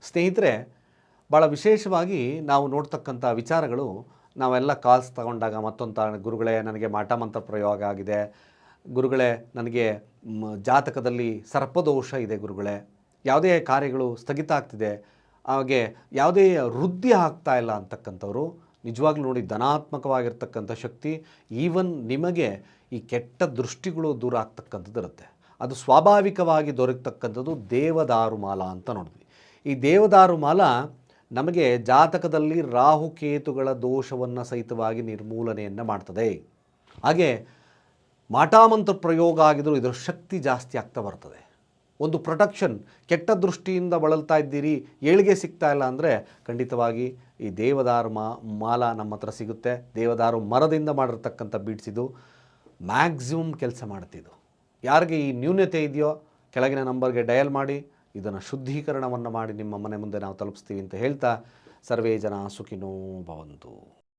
ಸ್ನೇಹಿತರೆ, ಭಾಳ ವಿಶೇಷವಾಗಿ ನಾವು ನೋಡ್ತಕ್ಕಂಥ ವಿಚಾರಗಳು, ನಾವೆಲ್ಲ ಕಾಲ್ಸ್ ತಗೊಂಡಾಗ ಮತ್ತೊಂದು ಗುರುಗಳೇ ನನಗೆ ಮಾಟ ಮಂತ್ರ ಪ್ರಯೋಗ ಆಗಿದೆ, ಗುರುಗಳೇ ನನಗೆ ಜಾತಕದಲ್ಲಿ ಸರ್ಪದೋಷ ಇದೆ, ಗುರುಗಳೇ ಯಾವುದೇ ಕಾರ್ಯಗಳು ಸ್ಥಗಿತ ಆಗ್ತಿದೆ, ಹಾಗೆ ಯಾವುದೇ ವೃದ್ಧಿ ಆಗ್ತಾ ಇಲ್ಲ ಅಂತಕ್ಕಂಥವ್ರು ನಿಜವಾಗ್ಲೂ ನೋಡಿ ಧನಾತ್ಮಕವಾಗಿರ್ತಕ್ಕಂಥ ಶಕ್ತಿ, ಈವನ್ ನಿಮಗೆ ಈ ಕೆಟ್ಟ ದೃಷ್ಟಿಗಳು ದೂರ ಆಗ್ತಕ್ಕಂಥದ್ದು ಇರುತ್ತೆ. ಅದು ಸ್ವಾಭಾವಿಕವಾಗಿ ದೊರಕತಕ್ಕಂಥದ್ದು ದೇವದಾರುಮಾಲ ಅಂತ ನೋಡಿದ್ವಿ. ಈ ದೇವದಾರುಮಾಲ ನಮಗೆ ಜಾತಕದಲ್ಲಿ ರಾಹುಕೇತುಗಳ ದೋಷವನ್ನು ಸಹಿತವಾಗಿ ನಿರ್ಮೂಲನೆಯನ್ನು ಮಾಡ್ತದೆ. ಹಾಗೆ ಮಾಟಾಮಂತ್ರ ಪ್ರಯೋಗ ಆಗಿದ್ರೂ ಇದರ ಶಕ್ತಿ ಜಾಸ್ತಿ ಆಗ್ತಾ ಬರ್ತದೆ. ಒಂದು ಪ್ರೊಟೆಕ್ಷನ್, ಕೆಟ್ಟ ದೃಷ್ಟಿಯಿಂದ ಬಳಲ್ತಾ ಇದ್ದೀರಿ, ಏಳಿಗೆ ಸಿಗ್ತಾ ಇಲ್ಲ ಅಂದರೆ ಖಂಡಿತವಾಗಿ ಈ ದೇವದಾರು ಮಾಲ ನಮ್ಮ ಹತ್ರ ಸಿಗುತ್ತೆ. ದೇವದಾರು ಮರದಿಂದ ಮಾಡಿರ್ತಕ್ಕಂಥ ಬೀಡ್ಸಿದು ಮ್ಯಾಕ್ಸಿಮಮ್ ಕೆಲಸ ಮಾಡ್ತಿದ್ದು. ಯಾರಿಗೆ ಈ ನ್ಯೂನತೆ ಇದೆಯೋ ಕೆಳಗಿನ ನಂಬರ್ಗೆ ಡಯಲ್ ಮಾಡಿ ಇದನ್ನು ಶುದ್ಧೀಕರಣವನ್ನು ಮಾಡಿ ನಿಮ್ಮ ಮನೆ ಮುಂದೆ ನಾವು ತಲುಪಿಸ್ತೀವಿ ಅಂತ ಹೇಳ್ತಾ, ಸರ್ವೇ ಜನ ಸುಖಿನೋ ಭವಂತು.